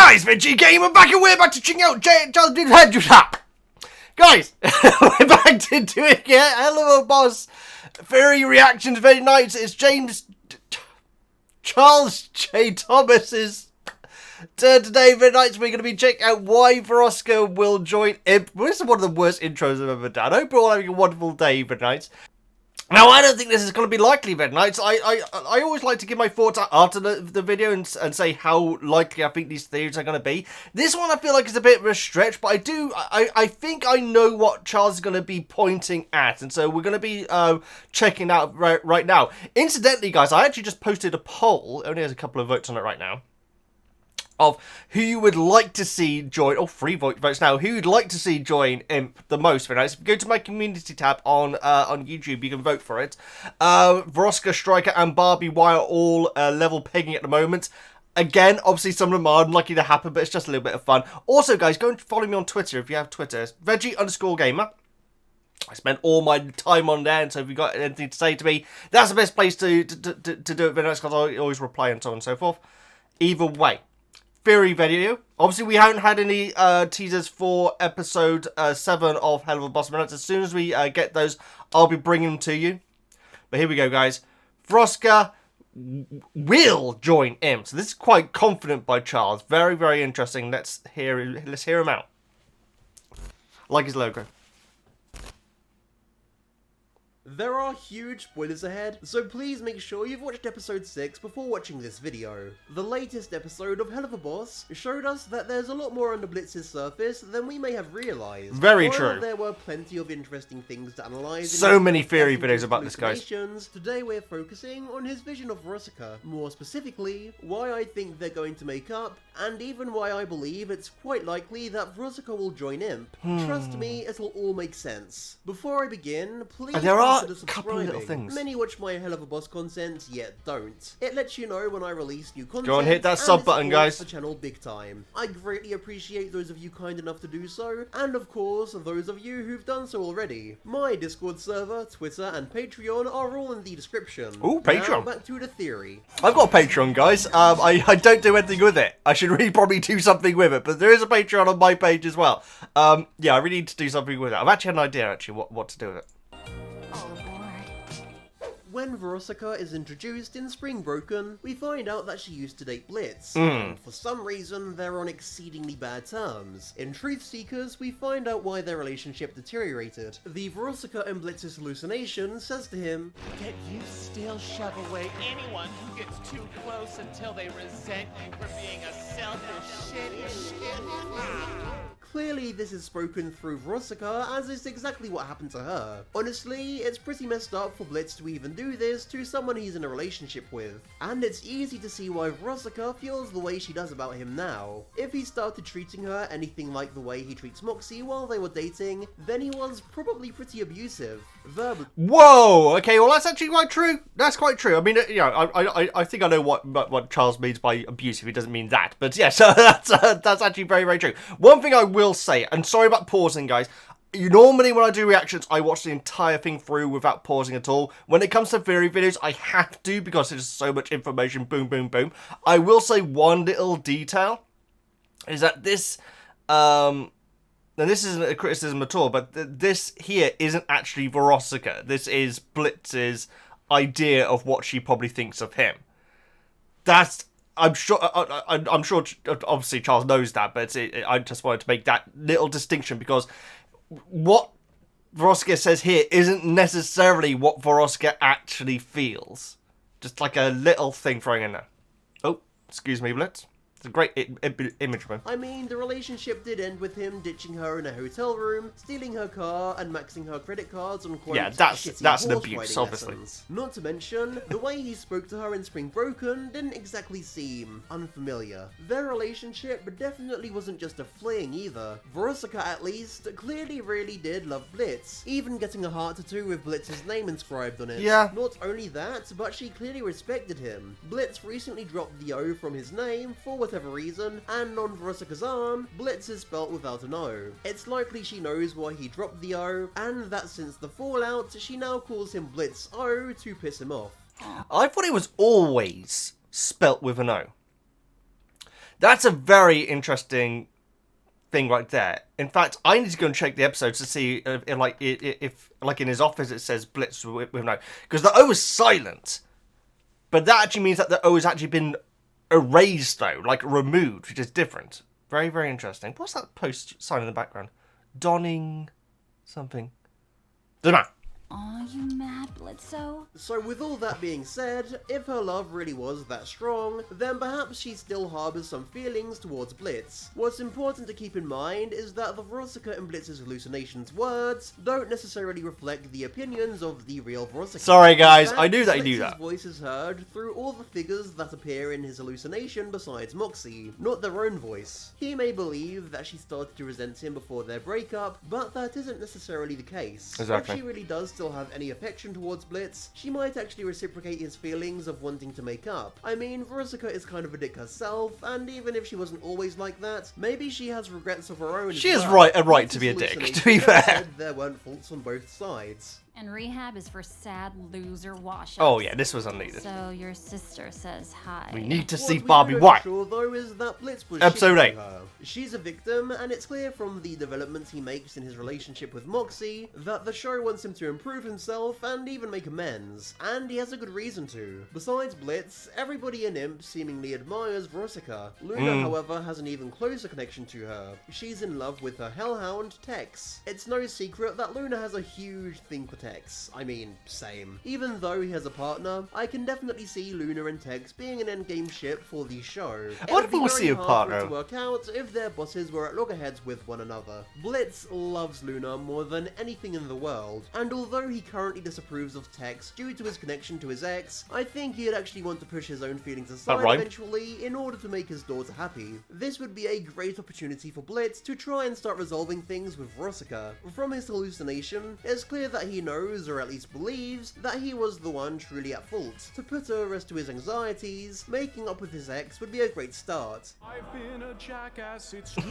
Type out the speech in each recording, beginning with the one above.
Guys, Veggie Gamer back and we're back to checking out Guys, we're back to doing it. Helluva boss. Fairy reactions, VeggieKnights. It's Charles J. Thomas's turn today, VeggieKnights. We're going to be checking out why Verosika will join Imp. This is one of the worst intros I've ever done. I hope you're all having a wonderful day, VeggieKnights. Now, I don't think this is going to be likely, VeggieKnights. I always like to give my thoughts after the video and say how likely I think these theories are going to be. This one I feel like is a bit of a stretch, but I think I know what Charles is going to be pointing at, and so we're going to be checking out right now. Incidentally, guys, I actually just posted a poll. It only has a couple of votes on it right now, of who you would like to see join, 3 votes now, who you'd like to see join Imp the most. Very nice. If you go to my community tab on YouTube, you can vote for it. Verosika, Striker, and Barbie Wire all level pegging at the moment. Again, obviously some of them are unlikely to happen, but it's just a little bit of fun. Also, guys, go and follow me on Twitter if you have Twitter. It's Veggie_gamer. I spend all my time on there, and so if you've got anything to say to me, that's the best place to do it, because I always reply and so on and so forth. Either way. Theory video. Obviously, we haven't had any teasers for episode 7 of Helluva Boss Minutes. As soon as we get those, I'll be bringing them to you. But here we go, guys. Verosika will join Imp. So this is quite confident by Charles. Very, very interesting. Let's hear him out. I like his logo. There are huge spoilers ahead, so please make sure you've watched episode 6 before watching this video. The latest episode of Helluva Boss showed us that there's a lot more under Blitz's surface than we may have realised. Very While true. There were plenty of interesting things to analyse. So many theory videos about this, guys. Today we're focusing on his vision of Verosika. More specifically, why I think they're going to make up, and even why I believe it's quite likely that Verosika will join Imp. Trust me, it'll all make sense. Before I begin, please consider subscribing. Couple of little things. Many watch my Helluva Boss content, yet don't. It lets you know when I release new content. Go and hit that sub button, guys. The channel big time. I greatly appreciate those of you kind enough to do so, and of course, those of you who've done so already. My Discord server, Twitter, and Patreon are all in the description. Ooh, Patreon. Now, back to the theory. I've got a Patreon, guys. I don't do anything with it. I should really probably do something with it, but there is a Patreon on my page as well. Yeah, I really need to do something with it. I've actually had an idea, what to do with it. When Verosika is introduced in Spring Broken, we find out that she used to date Blitz, and for some reason they're on exceedingly bad terms. In Truth Seekers, we find out why their relationship deteriorated. The Verosika and Blitz's hallucination says to him, "Yet you still shove away anyone who gets too close until they resent you for being a selfish, shitty. Clearly, this is spoken through Verosika, as is exactly what happened to her. Honestly, it's pretty messed up for Blitz to even do this to someone he's in a relationship with. And it's easy to see why Verosika feels the way she does about him now. If he started treating her anything like the way he treats Moxie while they were dating, then he was probably pretty abusive. Whoa! Okay, well that's actually quite true. That's quite true. I mean, you know, I think I know what Charles means by abusive. He doesn't mean that, but yeah, so that's actually very, very true. One thing I will say, and sorry about pausing, guys. Normally when I do reactions, I watch the entire thing through without pausing at all. When it comes to theory videos, I have to because there's so much information. Boom, boom, boom. I will say one little detail is that this, and this isn't a criticism at all, but this here isn't actually Verosika. This is Blitz's idea of what she probably thinks of him. That's, I'm sure, obviously Charles knows that, but I just wanted to make that little distinction because what Verosika says here isn't necessarily what Verosika actually feels. Just like a little thing throwing in there. Oh, excuse me, Blitz. It's a great image, man. I mean, the relationship did end with him ditching her in a hotel room, stealing her car, and maxing her credit cards on quote, yeah, that's an abuse, obviously. Not to mention, the way he spoke to her in Spring Broken didn't exactly seem unfamiliar. Their relationship definitely wasn't just a fling either. Verosika, at least, clearly really did love Blitz, even getting a heart tattoo with Blitz's name inscribed on it. Yeah. Not only that, but she clearly respected him. Blitz recently dropped the O from his name for whatever reason, and on Verosika's arm, Blitz is spelt without an O. It's likely she knows why he dropped the O, and that since the fallout, she now calls him Blitz O to piss him off. I thought it was always spelt with an O. That's a very interesting thing right there. In fact, I need to go and check the episodes to see if like in his office it says Blitz with no, because the O is silent, but that actually means that the O has actually been erased though, like removed, which is different. Very, very interesting. What's that post sign in the background? Donning something. Doesn't matter. Aw, you mad, Blitzo? So with all that being said, if her love really was that strong, then perhaps she still harbours some feelings towards Blitz. What's important to keep in mind is that the Verosika and Blitz's hallucinations words don't necessarily reflect the opinions of the real Verosika. Sorry guys, In fact, I knew that you knew Blitz's that. voice is heard through all the figures that appear in his hallucination besides Moxie, not their own voice. He may believe that she started to resent him before their breakup, but that isn't necessarily the case. Exactly. If she really does still have any affection towards Blitz, she might actually reciprocate his feelings of wanting to make up. I mean, Verosika is kind of a dick herself, and even if she wasn't always like that, maybe she has regrets of her own. She as has well. a right to Blitz's be a dick, hallucinations to be never fair. said there weren't faults on both sides. And rehab is for sad loser wash-ups. Oh yeah, this was unneeded. So your sister says hi. We need to see What we Barbie know White. for sure though is that Blitz was Episode shitty 8. to her. She's a victim, and it's clear from the developments he makes in his relationship with Moxie that the show wants him to improve himself and even make amends, and he has a good reason to. Besides Blitz, everybody in Imp seemingly admires Verosika. Luna, however, has an even closer connection to her. She's in love with her hellhound, Tex. It's no secret that Luna has a huge thing for Tex. I mean, same. Even though he has a partner, I can definitely see Luna and Tex being an endgame ship for the show. What if we'll see a partner? It would be very hard for it to work out if their bosses were at loggerheads with one another. Blitz loves Luna more than anything in the world, and although he currently disapproves of Tex due to his connection to his ex, I think he'd actually want to push his own feelings aside eventually in order to make his daughter happy. This would be a great opportunity for Blitz to try and start resolving things with Verosika. From his hallucination, it's clear that he knows, or at least believes, that he was the one truly at fault. To put a rest to his anxieties, making up with his ex would be a great start. I've been a jackass, it's true.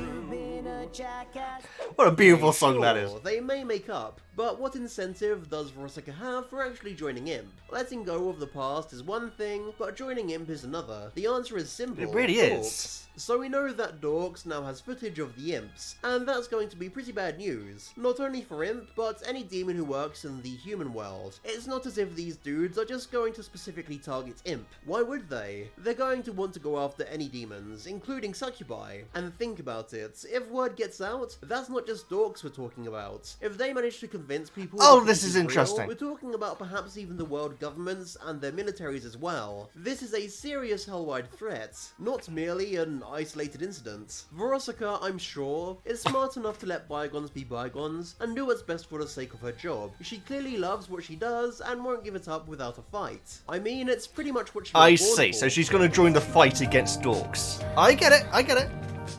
What a beautiful song that is. Sure, they may make up, but what incentive does Verosika have for actually joining Imp? Letting go of the past is one thing, but joining Imp is another. The answer is simple. It really is. So we know that D.H.O.R.K.S now has footage of the Imps, and that's going to be pretty bad news. Not only for Imp, but any demon who works in the human world. It's not as if these dudes are just going to specifically target Imp. Why would they? They're going to want to go after any demons, including succubi. And think about it, if word gets out, that's not just D.H.O.R.K.S we're talking about. If they manage to convince people Oh, that this this is real, interesting. we're talking about perhaps even the world governments and their militaries as well. This is a serious hellwide threat, not merely an isolated incident. Verosika, I'm sure, is smart enough to let bygones be bygones and do what's best for the sake of her job. She clearly loves what she does and won't give it up without a fight. I mean, it's pretty much what she was I born see, for. so she's going to join the fight against D.H.O.R.K.S. I get it, I get it.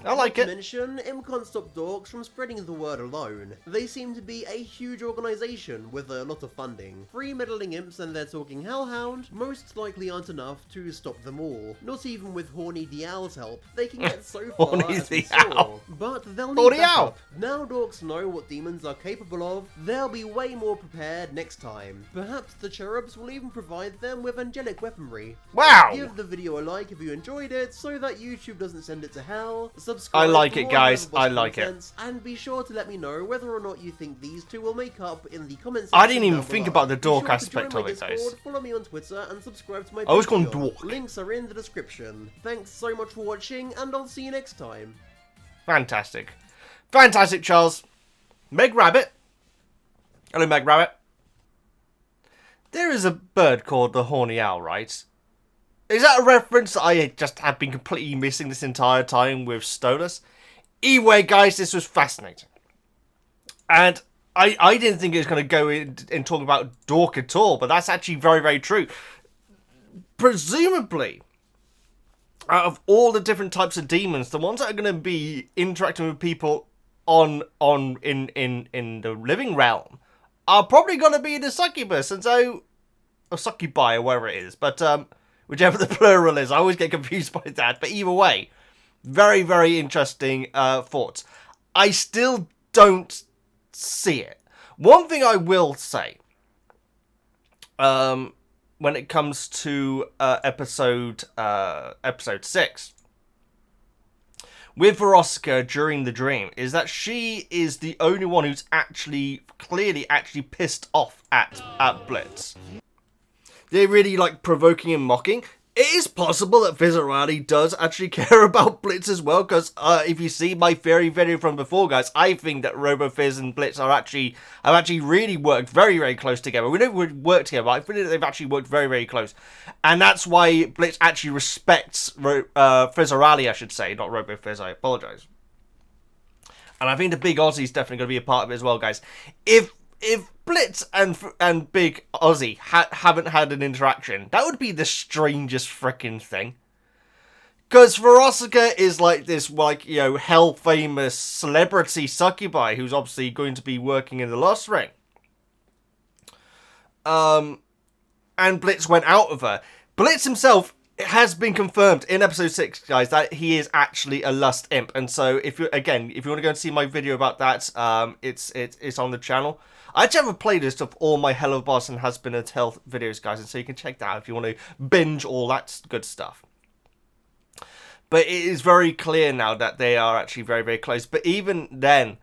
I like To it. mention, Imp can't stop D.H.O.R.K.S from spreading the word alone. They seem to be a huge organisation with a lot of funding. 3 meddling imps and their talking hellhound most likely aren't enough to stop them all. Not even with Horny the Owl's help, they can get so far Horny as we the saw. Owl. But they'll Horny need backup. Owl. Now D.H.O.R.K.S know what demons are capable of, they'll be way more prepared next time. Perhaps the cherubs will even provide them with angelic weaponry. Wow. Give the video a like if you enjoyed it, so that YouTube doesn't send it to hell. Subscribe I like for it, more guys. Helluva I like it. content, and be sure to let me know whether or not you think these two will make up in the comments I section didn't even down think below. about the Be sure D.H.O.R.K. to aspect join of my it, guys. Discord, follow me on Twitter, and subscribe to my I always call him Patreon. D.H.O.R.K. Links are in the description. Thanks so much for watching, and I'll see you next time. Fantastic. Fantastic, Charles. Meg Rabbit. Hello, Meg Rabbit. There is a bird called the Horny Owl, right? Is that a reference I just have been completely missing this entire time with Stolas? Anyway, guys, this was fascinating. And I didn't think it was going to go in and talk about D.H.O.R.K. at all, but that's actually very, very true. Presumably, out of all the different types of demons, the ones that are going to be interacting with people in the living realm are probably going to be the succubus, and so, or succubi, or whatever it is, but whichever the plural is, I always get confused by that. But either way, very, very interesting thoughts. I still don't see it. One thing I will say, when it comes to episode 6, with Verosika during the dream is that she is the only one who's clearly pissed off at Blitz. They're really like provoking and mocking. It is possible that Vizorati does actually care about Blitz as well, because if you see my theory video from before, guys, I think that RoboFizz and Blitz have actually really worked very, very close together. We don't work together, but I think that they've actually worked very, very close. And that's why Blitz actually respects Vizorati, I should say, not RoboFizz, I apologise. And I think the Big Aussie is definitely going to be a part of it as well, guys. If Blitz and Big Aussie haven't had an interaction, that would be the strangest freaking thing. Because Verosika is like this, like, you know, hell-famous celebrity succubi who's obviously going to be working in the Lost Ring. And Blitz went out of her. Blitz himself, it has been confirmed in episode 6, guys, that he is actually a lust imp. And so, if you want to go and see my video about that, it's on the channel. I actually have a playlist of all my Helluva and Husband and Health videos, guys, and so you can check that out if you want to binge all that good stuff. But it is very clear now that they are actually very, very close. But even then,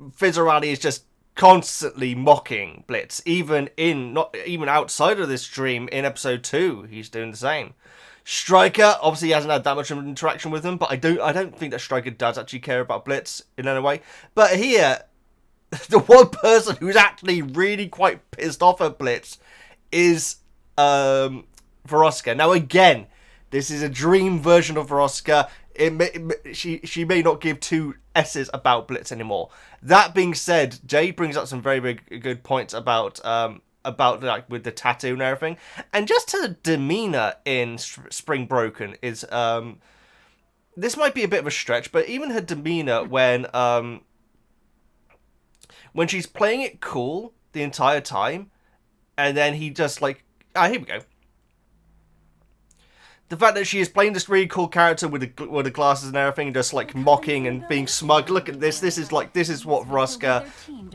Vizorati is just constantly mocking Blitz. Not even outside of this dream in episode 2, he's doing the same. Striker obviously hasn't had that much of an interaction with him, but I don't think that Striker does actually care about Blitz in any way. But here, the one person who's actually really quite pissed off at Blitz is Verosika. Now again, this is a dream version of Verosika. She may not give two S's about Blitz anymore. That being said, Jade brings up some very, very good points about like with the tattoo and everything, and just her demeanor in Spring Broken is this might be a bit of a stretch, but even her demeanor when she's playing it cool the entire time, and then he just like, here we go. The fact that she is playing this really cool character with the glasses and everything, just like mocking and being smug. Look at this. This is what Verosika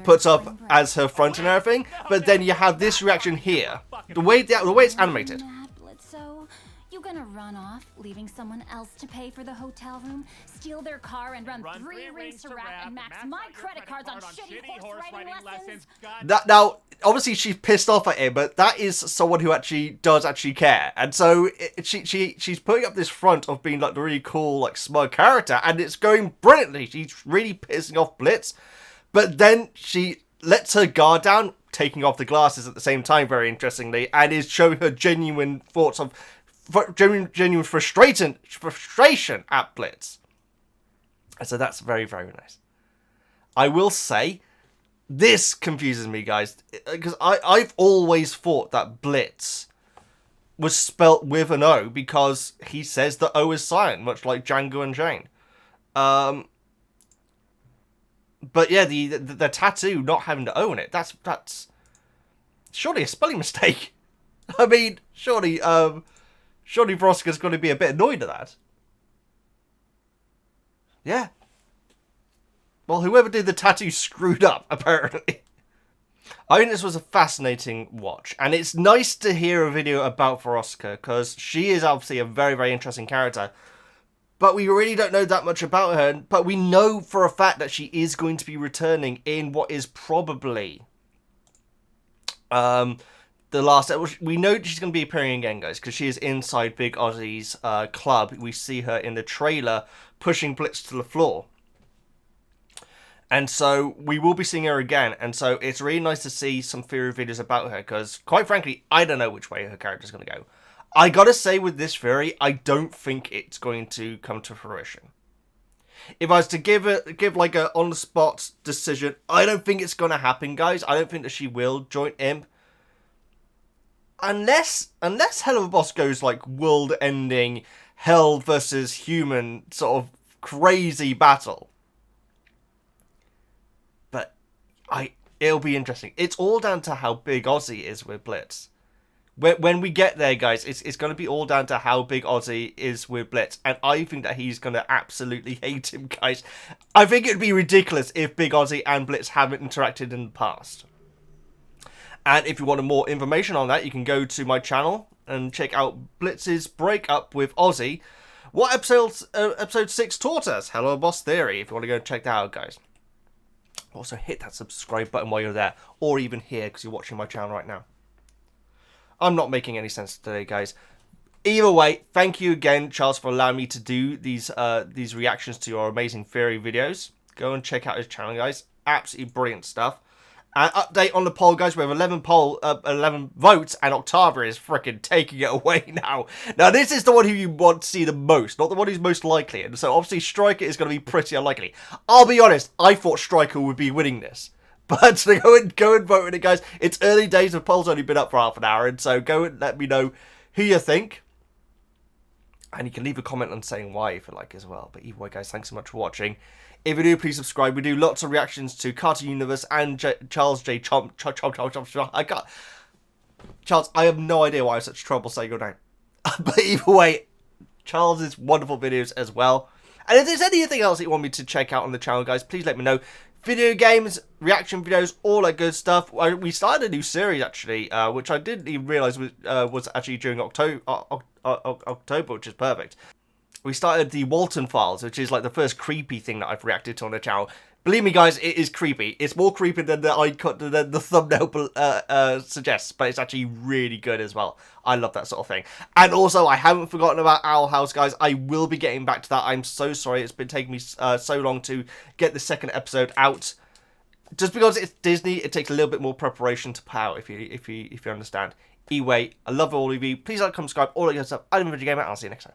puts up as her front and everything. But then you have this reaction here. The way it's animated. Blitzo, you gonna run off, leaving someone else to pay for the hotel room, steal their car, and run 3 rings to wrap and max my credit cards on shitty horse riding lessons? Now, obviously she's pissed off at him, but that is someone who does actually care. And so she's putting up this front of being like the really cool, like smug character, and it's going brilliantly. She's really pissing off Blitz, but then she lets her guard down, taking off the glasses at the same time, very interestingly, and is showing her genuine thoughts of genuine frustration at Blitz. And so that's very, very nice. I will say, this confuses me, guys, because I've always thought that Blitz was spelt with an O because he says the O is silent, much like Django and Jane. But yeah, the tattoo not having the O in it, that's surely a spelling mistake. I mean, surely Verosika's going to be a bit annoyed at that. Yeah. Well, whoever did the tattoo screwed up, apparently. I think this was a fascinating watch, and it's nice to hear a video about Verosika, because she is obviously a very, very interesting character, but we really don't know that much about her, but we know for a fact that she is going to be returning in what is probably the last... We know she's going to be appearing again, guys, because she is inside Big Aussie's club. We see her in the trailer pushing Blitz to the floor. And so we will be seeing her again. And so it's really nice to see some theory videos about her. Because quite frankly, I don't know which way her character's going to go. I gotta say with this theory, I don't think it's going to come to fruition. If I was to give like a on-the-spot decision, I don't think it's going to happen, guys. I don't think that she will join Imp. Unless Helluva Boss goes like world-ending hell versus human sort of crazy battle. It'll be interesting. It's all down to how big Aussie is with Blitz. When we get there, guys, it's going to be all down to how big Aussie is with Blitz. And I think that he's going to absolutely hate him, guys. I think it would be ridiculous if Big Aussie and Blitz haven't interacted in the past. And if you want more information on that, you can go to my channel and check out Blitz's breakup with Aussie. what episode 6 taught us. Hello Boss Theory, if you want to go and check that out, guys. Also, hit that subscribe button while you're there, or even here, because you're watching my channel right now. I'm not making any sense today, guys. Either way, thank you again, Charles, for allowing me to do these reactions to your amazing theory videos. Go and check out his channel, guys. Absolutely brilliant stuff. And update on the poll, guys. We have 11 votes, and Octavia is freaking taking it away now. Now, this is the one who you want to see the most, not the one who's most likely. And so, obviously, Striker is going to be pretty unlikely. I'll be honest, I thought Striker would be winning this. But go and vote in it, guys. It's early days. The poll's only been up for half an hour, and so go and let me know who you think. And you can leave a comment on saying why if you like as well. But either way, guys, thanks so much for watching. If you do, please subscribe. We do lots of reactions to Cartoon Universe and Charles J. Chomp. Charles, I have no idea why I have such trouble saying your name. But either way, Charles' wonderful videos as well. And if there's anything else that you want me to check out on the channel, guys, please let me know. Video games, reaction videos, all that good stuff. We started a new series, actually, which I didn't even realise was actually during October, which is perfect. We started the Walton Files, which is like the first creepy thing that I've reacted to on the channel. Believe me, guys, it is creepy. It's more creepy than the thumbnail suggests, but it's actually really good as well. I love that sort of thing. And also, I haven't forgotten about Owl House, guys. I will be getting back to that. I'm so sorry. It's been taking me so long to get the second episode out. Just because it's Disney, it takes a little bit more preparation to put out, if you understand. Anyway, I love all of you. Please like, comment, subscribe, all that good stuff. I'm VeggieKnightS, and I'll see you next time.